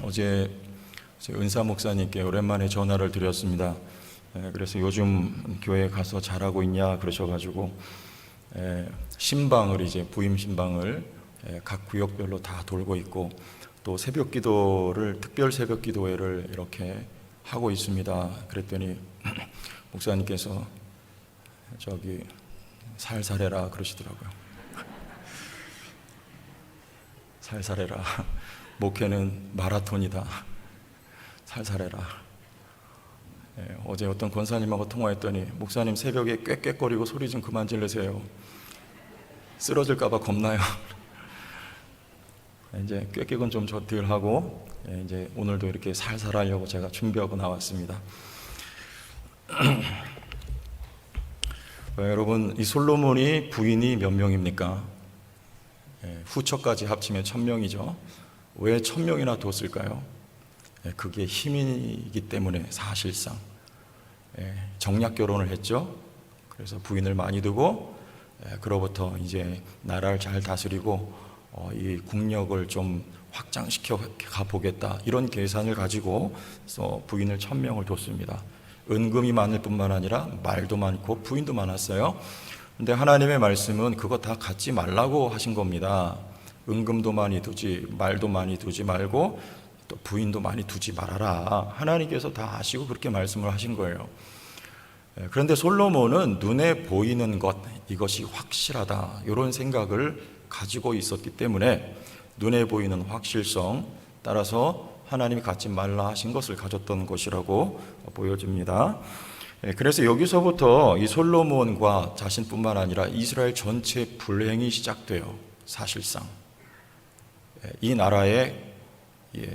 어제 은사 목사님께 오랜만에 전화를 드렸습니다. 그래서 요즘 교회에 가서 잘하고 있냐 그러셔가지고 신방을 이제 부임 신방을 각 구역별로 다 돌고 있고 또 새벽 기도를 특별 새벽 기도회를 이렇게 하고 있습니다. 그랬더니 목사님께서 저기 살살해라 그러시더라고요. 살살해라. 목회는 마라톤이다. 살살해라. 어제 어떤 권사님하고 통화했더니 목사님 새벽에 꽥꽥거리고 소리 좀 그만 지르세요. 쓰러질까봐 겁나요. 이제 꽥꽥은 좀 덜 하고 이제 오늘도 이렇게 살살하려고 제가 준비하고 나왔습니다. 여러분, 이 솔로몬이 부인이 몇 명입니까? 후처까지 합치면 1000명이죠. 왜 1000명이나 뒀을까요? 그게 힘이기 때문에 사실상 정략 결혼을 했죠. 그래서 부인을 많이 두고 그로부터 이제 나라를 잘 다스리고 이 국력을 좀 확장시켜 가보겠다 이런 계산을 가지고 부인을 1000명을 뒀습니다. 은금이 많을 뿐만 아니라 말도 많고 부인도 많았어요. 근데 하나님의 말씀은 그거 다 갖지 말라고 하신 겁니다. 은금도 많이 두지, 말도 많이 두지 말고 또 부인도 많이 두지 말아라. 하나님께서 다 아시고 그렇게 말씀을 하신 거예요. 그런데 솔로몬은 눈에 보이는 것, 이것이 확실하다 이런 생각을 가지고 있었기 때문에 눈에 보이는 확실성, 따라서 하나님이 갖지 말라 하신 것을 가졌던 것이라고 보여집니다. 그래서 여기서부터 이 솔로몬과 자신뿐만 아니라 이스라엘 전체 불행이 시작돼요. 사실상 이 나라의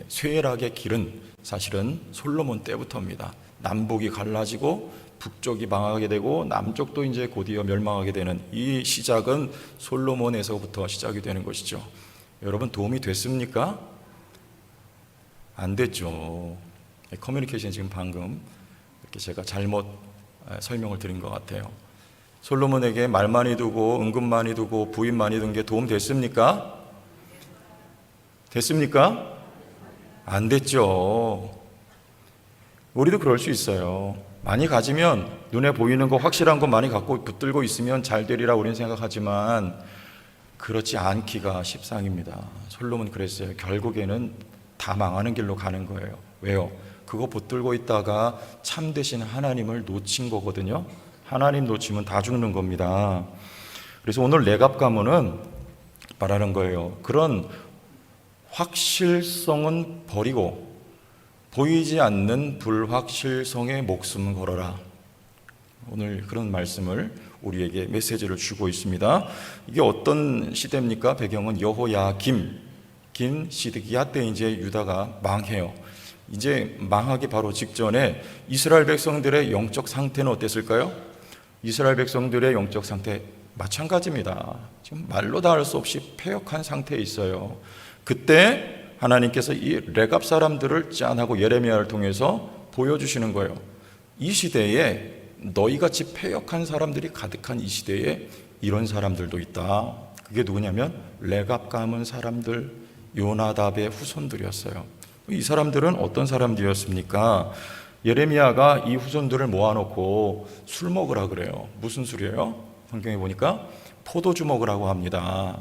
쇠락의 길은 사실은 솔로몬 때부터입니다. 남북이 갈라지고 북쪽이 망하게 되고 남쪽도 이제 곧이어 멸망하게 되는 이 시작은 솔로몬에서부터 시작이 되는 것이죠. 여러분, 도움이 됐습니까? 안 됐죠. 커뮤니케이션 지금 방금 이렇게 제가 잘못 설명을 드린 것 같아요. 솔로몬에게 말 많이 두고 은금 많이 두고 부인 많이 둔 게 도움 됐습니까? 됐습니까? 안 됐죠. 우리도 그럴 수 있어요. 많이 가지면 눈에 보이는 거 확실한 거 많이 갖고 붙들고 있으면 잘 되리라 우리는 생각하지만 그렇지 않기가 십상입니다. 솔로몬 그랬어요. 결국에는 다 망하는 길로 가는 거예요. 왜요? 그거 붙들고 있다가 참되신 하나님을 놓친 거거든요. 하나님 놓치면 다 죽는 겁니다. 그래서 오늘 레갑 가문은 말하는 거예요. 그런 확실성은 버리고 보이지 않는 불확실성에 목숨 걸어라. 오늘 그런 말씀을 우리에게 메시지를 주고 있습니다. 이게 어떤 시대입니까? 배경은 여호야김 시드기야 때 이제 유다가 망해요. 이제 망하기 바로 직전에 이스라엘 백성들의 영적 상태는 어땠을까요? 이스라엘 백성들의 영적 상태 마찬가지입니다. 지금 말로 다 할 수 없이 패역한 상태에 있어요. 그때 하나님께서 이 레갑 사람들을 짠하고 예레미야를 통해서 보여주시는 거예요. 이 시대에 너희같이 패역한 사람들이 가득한 이 시대에 이런 사람들도 있다. 그게 누구냐면 레갑 가문 사람들, 요나답의 후손들이었어요. 이 사람들은 어떤 사람들이었습니까? 예레미야가 이 후손들을 모아놓고 술 먹으라 그래요. 무슨 술이에요? 성경에 보니까 포도주 먹으라고 합니다.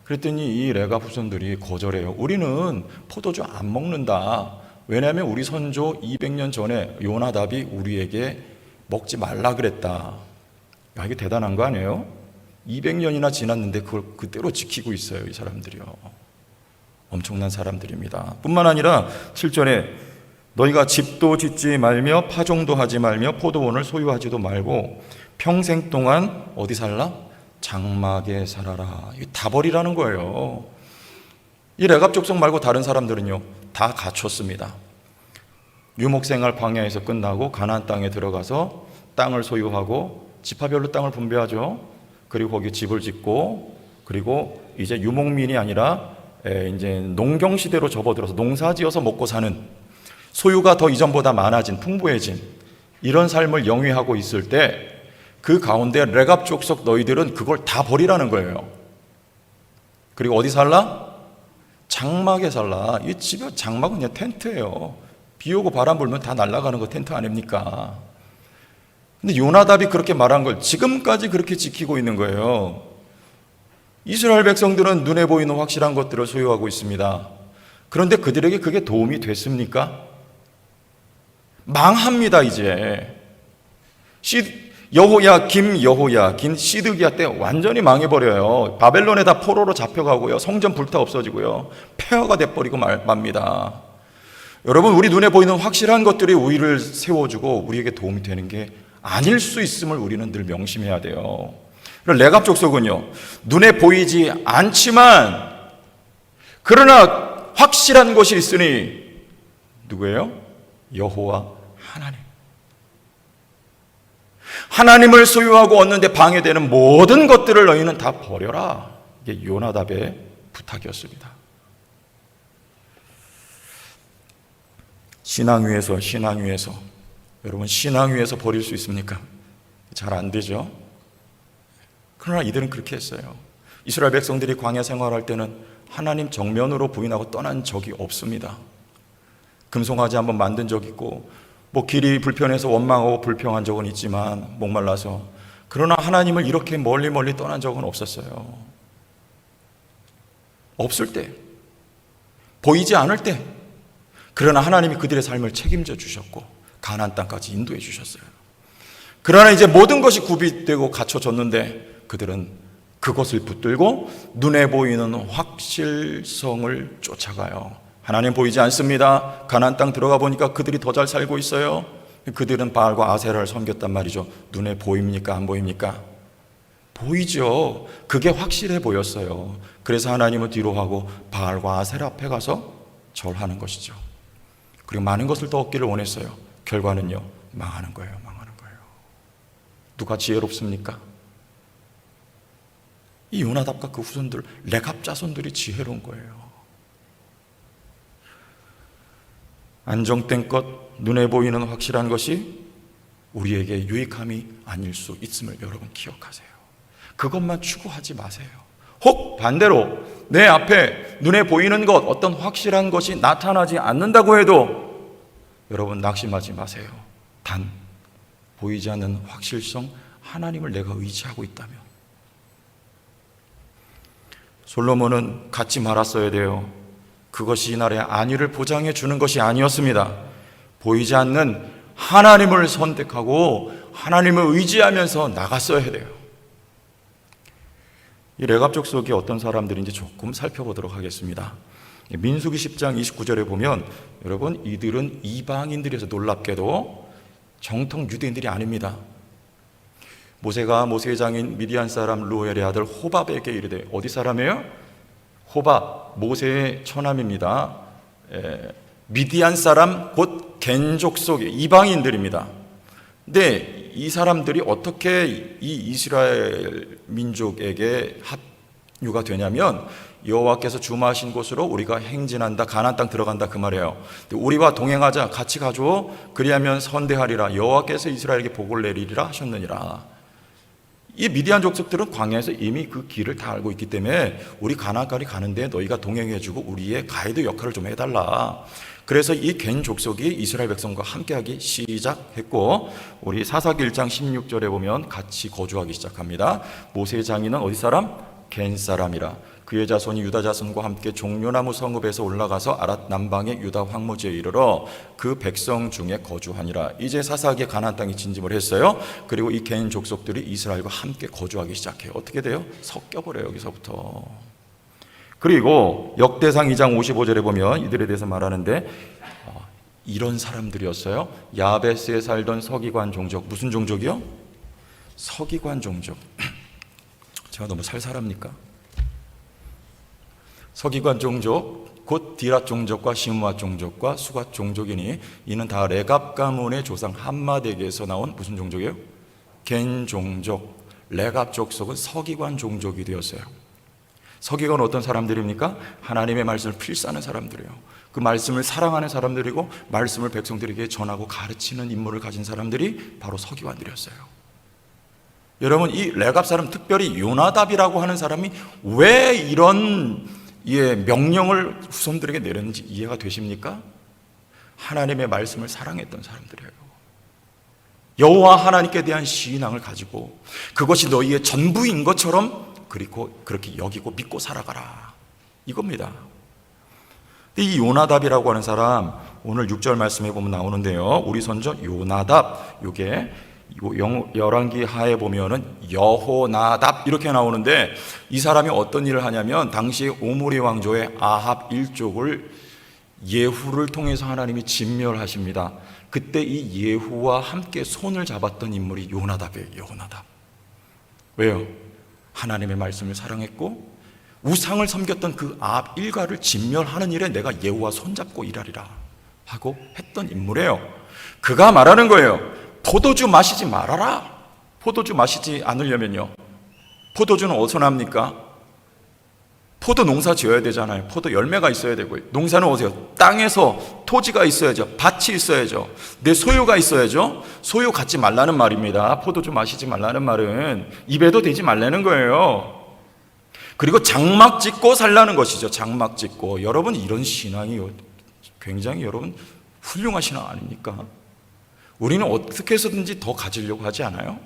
그랬더니 이 레갑 후손들이 거절해요. 우리는 포도주 안 먹는다. 왜냐하면 우리 선조 200년 전에 요나답이 우리에게 먹지 말라 그랬다. 야, 이게 대단한 거 아니에요? 200년이나 지났는데 그걸 그대로 지키고 있어요. 이 사람들이요. 엄청난 사람들입니다. 뿐만 아니라 7절에 너희가 집도 짓지 말며 파종도 하지 말며 포도원을 소유하지도 말고 평생 동안 어디 살라? 장막에 살아라. 이거 다 버리라는 거예요. 이 레갑 족속 말고 다른 사람들은요 다 갖췄습니다. 유목생활 광야에서 끝나고 가나안 땅에 들어가서 땅을 소유하고 지파별로 땅을 분배하죠. 그리고 거기 집을 짓고 그리고 이제 유목민이 아니라 이제 농경 시대로 접어들어서 농사지어서 먹고 사는 소유가 더 이전보다 많아진 풍부해진 이런 삶을 영위하고 있을 때 그 가운데 레갑 족속 너희들은 그걸 다 버리라는 거예요. 그리고 어디 살라? 장막에 살라. 이 집에 장막은 그냥 텐트예요. 비 오고 바람 불면 다 날아가는 거 텐트 아닙니까? 근데 요나답이 그렇게 말한 걸 지금까지 그렇게 지키고 있는 거예요. 이스라엘 백성들은 눈에 보이는 확실한 것들을 소유하고 있습니다. 그런데 그들에게 그게 도움이 됐습니까? 망합니다. 이제 김여호야긴 시드기야 때 완전히 망해버려요. 바벨론에 다 포로로 잡혀가고요, 성전 불타 없어지고요, 폐허가 돼버리고 맙니다. 여러분, 우리 눈에 보이는 확실한 것들이 우리를 세워주고 우리에게 도움이 되는 게 아닐 수 있음을 우리는 늘 명심해야 돼요. 레갑 족속은요, 눈에 보이지 않지만 그러나 확실한 것이 있으니 누구예요? 여호와 하나님. 하나님을 소유하고 얻는데 방해되는 모든 것들을 너희는 다 버려라. 이게 요나답의 부탁이었습니다. 신앙 위에서 여러분, 신앙 위에서 버릴 수 있습니까? 잘 안 되죠. 그러나 이들은 그렇게 했어요. 이스라엘 백성들이 광야 생활할 때는 하나님 정면으로 부인하고 떠난 적이 없습니다. 금송아지 한번 만든 적 있고, 길이 불편해서 원망하고 불평한 적은 있지만, 목말라서. 그러나 하나님을 이렇게 멀리 떠난 적은 없었어요. 없을 때, 보이지 않을 때, 그러나 하나님이 그들의 삶을 책임져 주셨고 가나안 땅까지 인도해 주셨어요. 그러나 이제 모든 것이 구비되고 갖춰졌는데 그들은 그것을 붙들고 눈에 보이는 확실성을 쫓아가요. 하나님 보이지 않습니다. 가나안 땅 들어가 보니까 그들이 더 잘 살고 있어요. 그들은 바알과 아세라를 섬겼단 말이죠. 눈에 보입니까? 안 보입니까? 보이죠. 그게 확실해 보였어요. 그래서 하나님은 뒤로 하고 바알과 아세라 앞에 가서 절하는 것이죠. 그리고 많은 것을 더 얻기를 원했어요. 결과는요, 망하는 거예요. 누가 지혜롭습니까? 이 요나답과 그 후손들, 레갑 자손들이 지혜로운 거예요. 안정된 것, 눈에 보이는 확실한 것이 우리에게 유익함이 아닐 수 있음을 여러분 기억하세요. 그것만 추구하지 마세요. 혹 반대로 내 앞에 눈에 보이는 것, 어떤 확실한 것이 나타나지 않는다고 해도 여러분 낙심하지 마세요. 단 보이지 않는 확실성, 하나님을 내가 의지하고 있다면. 솔로몬은 갖지 말았어야 돼요. 그것이 이날의 안위를 보장해 주는 것이 아니었습니다. 보이지 않는 하나님을 선택하고 하나님을 의지하면서 나갔어야 돼요. 이 레갑 족속이 어떤 사람들인지 조금 살펴보도록 하겠습니다. 민수기 10장 29절에 보면 여러분, 이들은 이방인들이어서 놀랍게도 정통 유대인들이 아닙니다. 모세가 모세의 장인 미디안 사람 루엘의 아들 호밥에게 이르되, 어디 사람이에요? 호밥, 모세의 처남입니다. 미디안 사람 곧 겐 족속의 이방인들입니다. 근데 이 사람들이 어떻게 이 이스라엘 민족에게 합류가 되냐면, 여호와께서 주마하신 곳으로 우리가 행진한다, 가나안 땅 들어간다, 그 말이에요. 우리와 동행하자, 같이 가줘, 그리하면 선대하리라, 여호와께서 이스라엘에게 복을 내리리라 하셨느니라. 이 미디안 족속들은 광야에서 이미 그 길을 다 알고 있기 때문에 우리 가나안까지 가는데 너희가 동행해주고 우리의 가이드 역할을 좀 해달라. 그래서 이 겐 족속이 이스라엘 백성과 함께하기 시작했고, 우리 사사기 1장 16절에 보면 같이 거주하기 시작합니다. 모세의 장인은 어디 사람? 겐 사람이라. 그의 자손이 유다 자손과 함께 종려나무 성읍에서 올라가서 아랏 남방의 유다 황무지에 이르러 그 백성 중에 거주하니라. 이제 사사기에 가나안 땅에 진집을 했어요. 그리고 이 겐 족속들이 이스라엘과 함께 거주하기 시작해요. 어떻게 돼요? 섞여버려요, 여기서부터. 그리고 역대상 2장 55절에 보면 이들에 대해서 말하는데, 이런 사람들이었어요. 야베스에 살던 서기관 종족. 무슨 종족이요? 서기관 종족. 제가 너무 살살합니까? 서기관 종족, 곧 디랏 종족과 시므앗 종족과 수갓 종족이니 이는 다 레갑 가문의 조상 함마덱에서 나온 무슨 종족이에요? 겐 종족. 레갑 족속은 서기관 종족이 되었어요. 서기관은 어떤 사람들입니까? 하나님의 말씀을 필사하는 사람들이에요. 그 말씀을 사랑하는 사람들이고 말씀을 백성들에게 전하고 가르치는 임무를 가진 사람들이 바로 서기관들이었어요. 여러분, 이 레갑 사람, 특별히 요나답이라고 하는 사람이 왜 이런 이의 명령을 후손들에게 내렸는지 이해가 되십니까? 하나님의 말씀을 사랑했던 사람들이에요. 여호와 하나님께 대한 신앙을 가지고 그것이 너희의 전부인 것처럼 그리고 그렇게 여기고 믿고 살아가라, 이겁니다. 이 요나답이라고 하는 사람, 오늘 6절 말씀에 보면 나오는데요, 우리 선조 요나답, 이게 열왕기 하에 보면은 여호나답 이렇게 나오는데, 이 사람이 어떤 일을 하냐면 당시 오므리 왕조의 아합 일족을 예후를 통해서 하나님이 진멸하십니다. 그때 이 예후와 함께 손을 잡았던 인물이 요나답이에요. 요나답. 왜요? 하나님의 말씀을 사랑했고 우상을 섬겼던 그 아합 일가를 진멸하는 일에 내가 예후와 손잡고 일하리라 하고 했던 인물이에요. 그가 말하는 거예요. 포도주 마시지 말아라. 포도주 마시지 않으려면요, 포도주는 어디서 납니까? 포도 농사 지어야 되잖아요. 포도 열매가 있어야 되고요. 농사는 어디서? 땅에서 토지가 있어야죠. 밭이 있어야죠. 내 소유가 있어야죠. 소유 갖지 말라는 말입니다. 포도주 마시지 말라는 말은 입에도 대지 말라는 거예요. 그리고 장막 짓고 살라는 것이죠. 장막 짓고. 여러분, 이런 신앙이 굉장히 여러분 훌륭한 신앙 아닙니까? 우리는 어떻게 해서든지 더 가지려고 하지 않아요?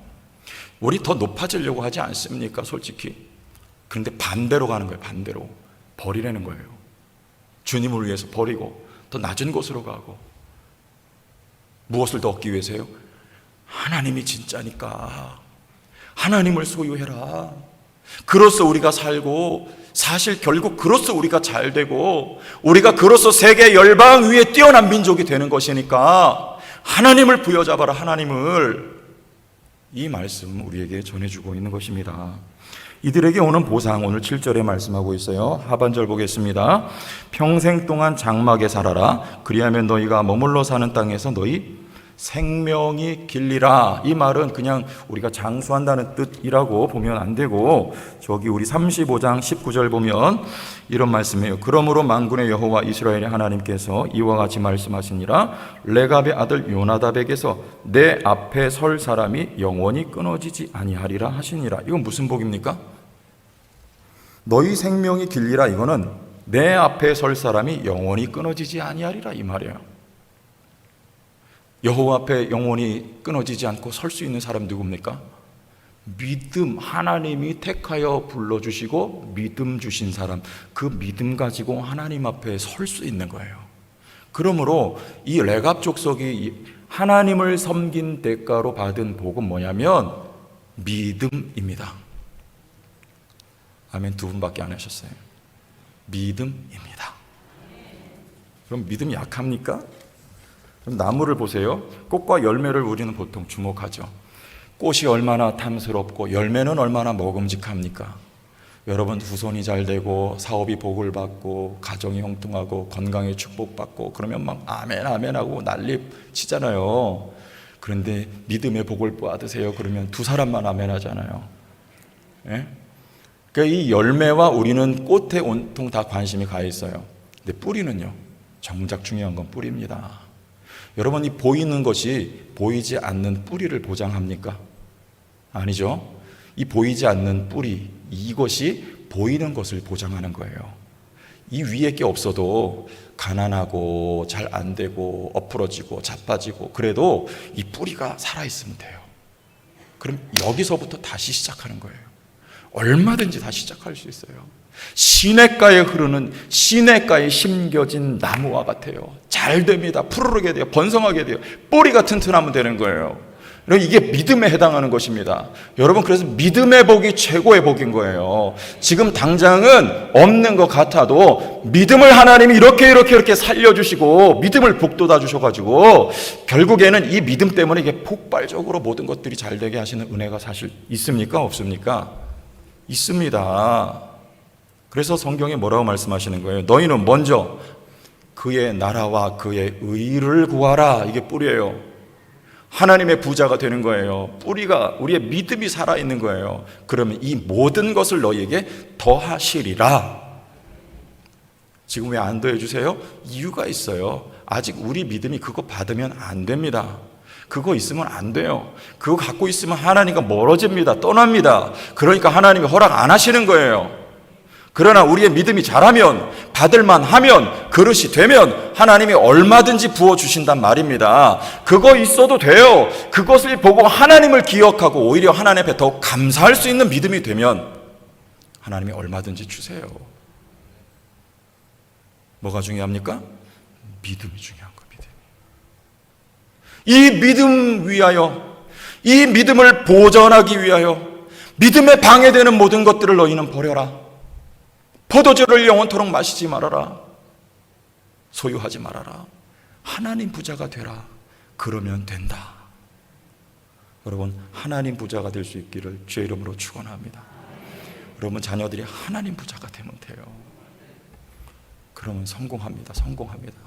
우리 더 높아지려고 하지 않습니까? 솔직히. 그런데 반대로 가는 거예요. 반대로 버리라는 거예요. 주님을 위해서 버리고 더 낮은 곳으로 가고. 무엇을 더 얻기 위해서요? 하나님이 진짜니까 하나님을 소유해라. 그로써 우리가 살고, 사실 결국 그로써 우리가 잘 되고 우리가 그로써 세계 열방 위에 뛰어난 민족이 되는 것이니까 하나님을 부여잡아라. 하나님을. 이 말씀 우리에게 전해주고 있는 것입니다. 이들에게 오는 보상, 오늘 7절에 말씀하고 있어요. 하반절 보겠습니다. 평생 동안 장막에 살아라. 그리하면 너희가 머물러 사는 땅에서 너희 생명이 길리라. 이 말은 그냥 우리가 장수한다는 뜻이라고 보면 안 되고, 저기 우리 35장 19절 보면 이런 말씀이에요. 그러므로 만군의 여호와 이스라엘의 하나님께서 이와 같이 말씀하시니라. 레갑의 아들 요나답에게서 내 앞에 설 사람이 영원히 끊어지지 아니하리라 하시니라. 이건 무슨 복입니까? 너희 생명이 길리라. 이거는 내 앞에 설 사람이 영원히 끊어지지 아니하리라, 이 말이에요. 여호와 앞에 영원히 끊어지지 않고 설 수 있는 사람 누굽니까? 믿음, 하나님이 택하여 불러주시고 믿음 주신 사람, 그 믿음 가지고 하나님 앞에 설 수 있는 거예요. 그러므로 이 레갑 족속이 하나님을 섬긴 대가로 받은 복은 뭐냐면 믿음입니다. 아멘. 두 분밖에 안 하셨어요. 믿음입니다. 그럼 믿음이 약합니까? 나무를 보세요. 꽃과 열매를 우리는 보통 주목하죠. 꽃이 얼마나 탐스럽고 열매는 얼마나 먹음직합니까? 여러분, 후손이 잘 되고 사업이 복을 받고 가정이 형통하고 건강에 축복받고 그러면 막 아멘 아멘 하고 난리 치잖아요. 그런데 믿음의 복을 받으세요 그러면 두 사람만 아멘 하잖아요. 예? 그러니까 이 열매와 우리는 꽃에 온통 다 관심이 가 있어요. 근데 뿌리는요, 정작 중요한 건 뿌리입니다. 여러분, 이 보이는 것이 보이지 않는 뿌리를 보장합니까? 아니죠. 이 보이지 않는 뿌리, 이것이 보이는 것을 보장하는 거예요. 이 위에 게 없어도 가난하고 잘 안 되고 엎으러지고 자빠지고 그래도 이 뿌리가 살아있으면 돼요. 그럼 여기서부터 다시 시작하는 거예요. 얼마든지 다시 시작할 수 있어요. 시냇가에 흐르는, 시냇가에 심겨진 나무와 같아요. 잘 됩니다. 푸르르게 돼요. 번성하게 돼요. 뿌리가 튼튼하면 되는 거예요. 이게 믿음에 해당하는 것입니다. 여러분, 그래서 믿음의 복이 최고의 복인 거예요. 지금 당장은 없는 것 같아도 믿음을 하나님이 이렇게 살려주시고 믿음을 북돋아 주셔가지고 결국에는 이 믿음 때문에 이게 폭발적으로 모든 것들이 잘 되게 하시는 은혜가 사실 있습니까? 없습니까? 있습니다. 그래서 성경에 뭐라고 말씀하시는 거예요? 너희는 먼저 그의 나라와 그의 의를 구하라. 이게 뿌리예요. 하나님의 부자가 되는 거예요. 뿌리가 우리의 믿음이 살아있는 거예요. 그러면 이 모든 것을 너희에게 더하시리라. 지금 왜 안 더해주세요? 이유가 있어요. 아직 우리 믿음이 그거 받으면 안 됩니다. 그거 있으면 안 돼요. 그거 갖고 있으면 하나님과 멀어집니다. 떠납니다. 그러니까 하나님이 허락 안 하시는 거예요. 그러나 우리의 믿음이 자라면, 받을만 하면, 그릇이 되면 하나님이 얼마든지 부어주신단 말입니다. 그거 있어도 돼요. 그것을 보고 하나님을 기억하고 오히려 하나님 앞에 더욱 감사할 수 있는 믿음이 되면 하나님이 얼마든지 주세요. 뭐가 중요합니까? 믿음이 중요한 겁니다. 이 믿음 위하여, 이 믿음을 보전하기 위하여 믿음에 방해되는 모든 것들을 너희는 버려라. 포도주를 영원토록 마시지 말아라. 소유하지 말아라. 하나님 부자가 되라. 그러면 된다. 여러분, 하나님 부자가 될 수 있기를 주의 이름으로 축원합니다. 여러분 자녀들이 하나님 부자가 되면 돼요. 그러면 성공합니다. 성공합니다.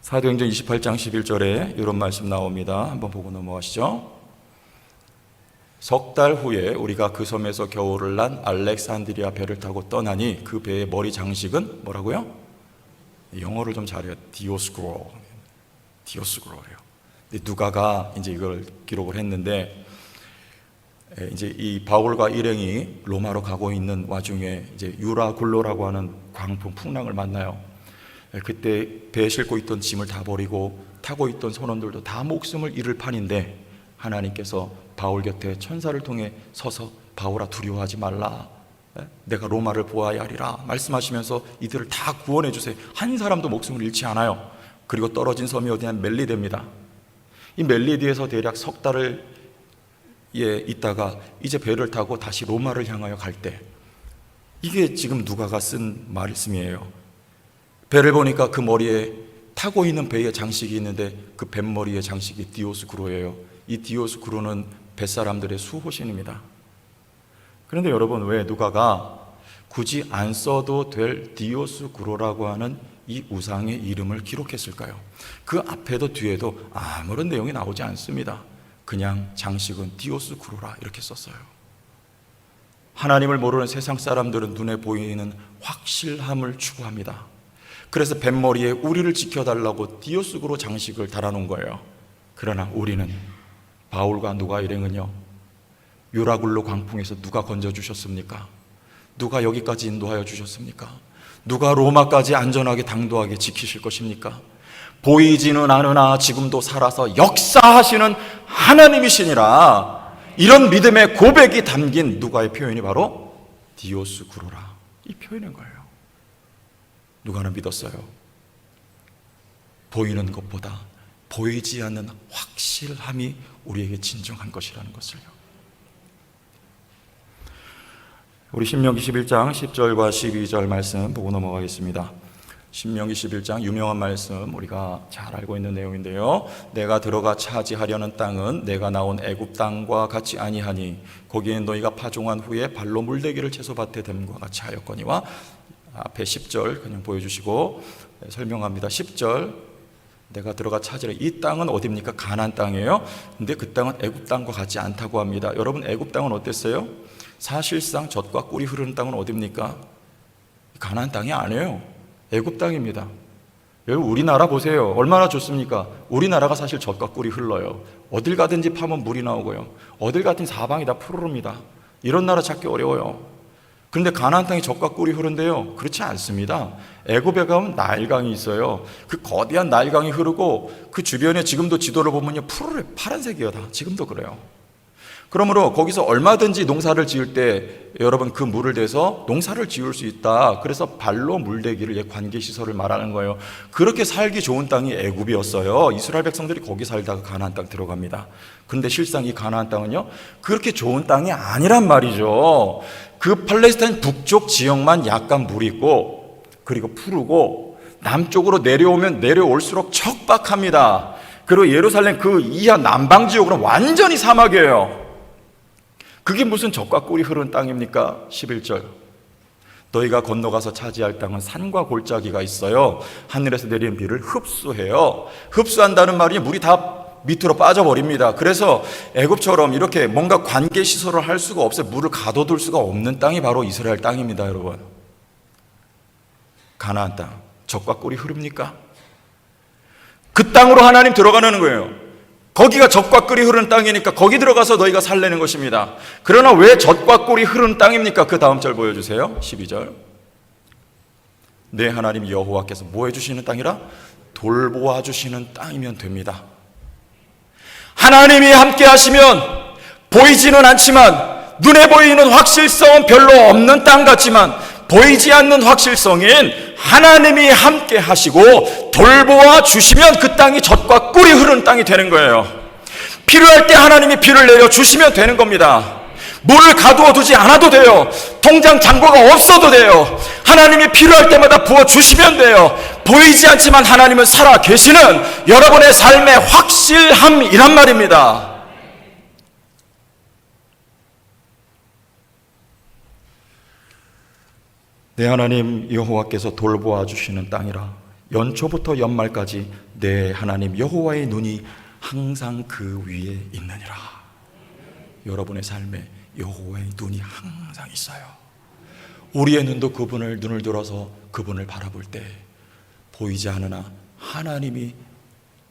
사도행전 28장 11절에 이런 말씀 나옵니다. 한번 보고 넘어가시죠. 석 달 후에 우리가 그 섬에서 겨울을 난 알렉산드리아 배를 타고 떠나니 그 배의 머리 장식은 뭐라고요? 영어를 좀 잘해요. 디오스쿠로래요. 누가가 이제 이걸 기록을 했는데, 이제 이 바울과 일행이 로마로 가고 있는 와중에 이제 유라굴로라고 하는 광풍 풍랑을 만나요. 그때 배에 싣고 있던 짐을 다 버리고 타고 있던 선원들도 다 목숨을 잃을 판인데 하나님께서 바울 곁에 천사를 통해 서서 바울아 두려워하지 말라. 내가 로마를 보아야 하리라 말씀하시면서 이들을 다 구원해 주세요. 한 사람도 목숨을 잃지 않아요. 그리고 떨어진 섬이 어디냐 멜리데입니다. 이 멜리데에서 대략 석 달을 있다가 이제 배를 타고 다시 로마를 향하여 갈 때, 이게 지금 누가가 쓴 말씀이에요. 배를 보니까 그 머리에 타고 있는 배에 장식이 있는데 그 뱃머리의 장식이 디오스구로예요. 이 디오스구로는 뱃사람들의 수호신입니다. 그런데 여러분, 왜 누가가 굳이 안 써도 될 디오스구로라고 하는 이 우상의 이름을 기록했을까요? 그 앞에도 뒤에도 아무런 내용이 나오지 않습니다. 그냥 장식은 디오스구로라 이렇게 썼어요. 하나님을 모르는 세상 사람들은 눈에 보이는 확실함을 추구합니다. 그래서 뱃머리에 우리를 지켜달라고 디오스구로 장식을 달아놓은 거예요. 그러나 우리는, 바울과 누가 일행은요, 유라굴로 광풍에서 누가 건져주셨습니까? 누가 여기까지 인도하여 주셨습니까? 누가 로마까지 안전하게 당도하게 지키실 것입니까? 보이지는 않으나 지금도 살아서 역사하시는 하나님이시니라. 이런 믿음의 고백이 담긴 누가의 표현이 바로 디오스구로라, 이 표현인 거예요. 누가는 믿었어요. 보이는 것보다 보이지 않는 확실함이 우리에게 진정한 것이라는 것을요. 우리 신명기 11장 10절과 12절 말씀 보고 넘어가겠습니다. 신명기 11장 유명한 말씀, 우리가 잘 알고 있는 내용인데요. 내가 들어가 차지하려는 땅은 내가 나온 애굽 땅과 같이 아니하니 거기에 너희가 파종한 후에 발로 물대기를 채소밭에 됨과 같이 하였거니와, 앞에 10절 그냥 보여주시고 설명합니다. 10절, 내가 들어가 차지하려, 이 땅은 어디입니까? 가나안 땅이에요. 근데 그 땅은 애굽 땅과 같지 않다고 합니다. 여러분, 애굽 땅은 어땠어요? 사실상 젖과 꿀이 흐르는 땅은 어디입니까? 가나안 땅이 아니에요. 애굽 땅입니다. 여러분, 우리나라 보세요. 얼마나 좋습니까? 우리나라가 사실 젖과 꿀이 흘러요. 어딜 가든지 파면 물이 나오고요. 어딜 가든지 사방이 다 푸르릅니다. 이런 나라 찾기 어려워요. 그런데 가나안 땅에 젖과 꿀이 흐른데요, 그렇지 않습니다. 애굽에 가면 나일강이 있어요. 그 거대한 나일강이 흐르고 그 주변에 지금도 지도를 보면요, 푸르르 파란색이에요. 다 지금도 그래요. 그러므로 거기서 얼마든지 농사를 지을 때 여러분 그 물을 대서 농사를 지을 수 있다. 그래서 발로 물대기를, 관계시설을 말하는 거예요. 그렇게 살기 좋은 땅이 애굽이었어요. 이스라엘 백성들이 거기 살다가 가나안 땅 들어갑니다. 그런데 실상 이 가나안 땅은요, 그렇게 좋은 땅이 아니란 말이죠. 그 팔레스타인 북쪽 지역만 약간 물이 있고, 그리고 푸르고, 남쪽으로 내려오면 내려올수록 척박합니다. 그리고 예루살렘 그 이하 남방 지역으로는 완전히 사막이에요. 그게 무슨 젖과 꿀이 흐르는 땅입니까? 11절, 너희가 건너가서 차지할 땅은 산과 골짜기가 있어요. 하늘에서 내리는 비를 흡수해요. 흡수한다는 말이 물이 다 밑으로 빠져버립니다. 그래서 애굽처럼 이렇게 뭔가 관계시설을 할 수가 없어요. 물을 가둬둘 수가 없는 땅이 바로 이스라엘 땅입니다. 여러분, 가나안 땅, 젖과 꿀이 흐릅니까? 그 땅으로 하나님 들어가는 거예요. 거기가 젖과 꿀이 흐르는 땅이니까 거기 들어가서 너희가 살래는 것입니다. 그러나 왜 젖과 꿀이 흐르는 땅입니까? 그 다음 절 보여주세요. 12절. 내 하나님 여호와께서 뭐 해주시는 땅이라? 돌보아 주시는 땅이면 됩니다. 하나님이 함께 하시면 보이지는 않지만, 눈에 보이는 확실성은 별로 없는 땅 같지만, 보이지 않는 확실성인 하나님이 함께 하시고 돌보아 주시면 그 땅이 젖과 꿀이 흐르는 땅이 되는 거예요. 필요할 때 하나님이 비를 내려 주시면 되는 겁니다. 물을 가두어 두지 않아도 돼요. 통장 잔고가 없어도 돼요. 하나님이 필요할 때마다 부어 주시면 돼요. 보이지 않지만 하나님은 살아 계시는 여러분의 삶의 확실함이란 말입니다. 내 하나님 여호와께서 돌보아 주시는 땅이라. 연초부터 연말까지 내 하나님 여호와의 눈이 항상 그 위에 있느니라. 여러분의 삶에 여호와의 눈이 항상 있어요. 우리의 눈도 그분을 눈을 들어서 그분을 바라볼 때 보이지 않으나 하나님이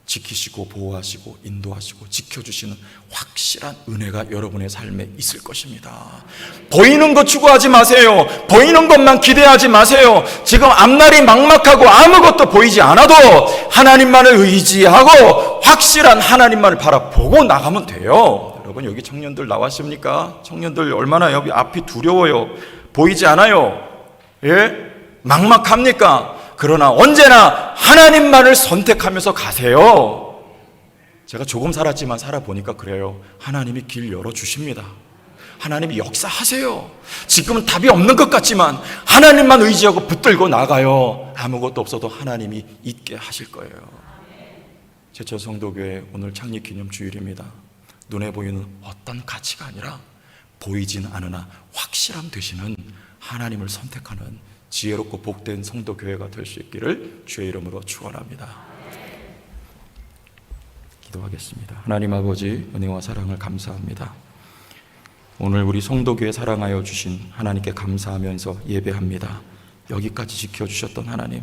지키시고 보호하시고 인도하시고 지켜주시는 확실한 은혜가 여러분의 삶에 있을 것입니다. 보이는 것 추구하지 마세요. 보이는 것만 기대하지 마세요. 지금 앞날이 막막하고 아무것도 보이지 않아도 하나님만을 의지하고 확실한 하나님만을 바라보고 나가면 돼요. 여러분, 여기 청년들 나왔습니까? 청년들 얼마나 여기 앞이 두려워요. 보이지 않아요. 예? 막막합니까? 그러나 언제나 하나님만을 선택하면서 가세요. 제가 조금 살았지만 살아보니까 그래요. 하나님이 길 열어주십니다. 하나님이 역사하세요. 지금은 답이 없는 것 같지만 하나님만 의지하고 붙들고 나가요. 아무것도 없어도 하나님이 있게 하실 거예요. 제천 성도교회 오늘 창립기념 주일입니다. 눈에 보이는 어떤 가치가 아니라 보이진 않으나 확실함 되시는 하나님을 선택하는 지혜롭고 복된 성도교회가 될 수 있기를 주의 이름으로 축원합니다. 기도하겠습니다. 하나님 아버지, 은혜와 사랑을 감사합니다. 오늘 우리 성도교회 사랑하여 주신 하나님께 감사하면서 예배합니다. 여기까지 지켜주셨던 하나님,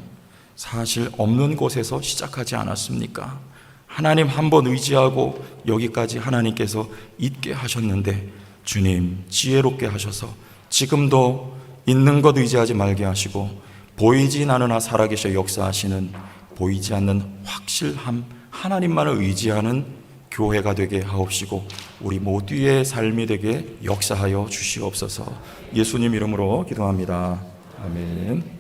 사실 없는 곳에서 시작하지 않았습니까? 하나님 한 번 의지하고 여기까지 하나님께서 있게 하셨는데, 주님 지혜롭게 하셔서 지금도 있는 것 의지하지 말게 하시고 보이진 않으나 살아계셔 역사하시는 보이지 않는 확실함, 하나님만을 의지하는 교회가 되게 하옵시고 우리 모두의 삶이 되게 역사하여 주시옵소서. 예수님 이름으로 기도합니다. 아멘.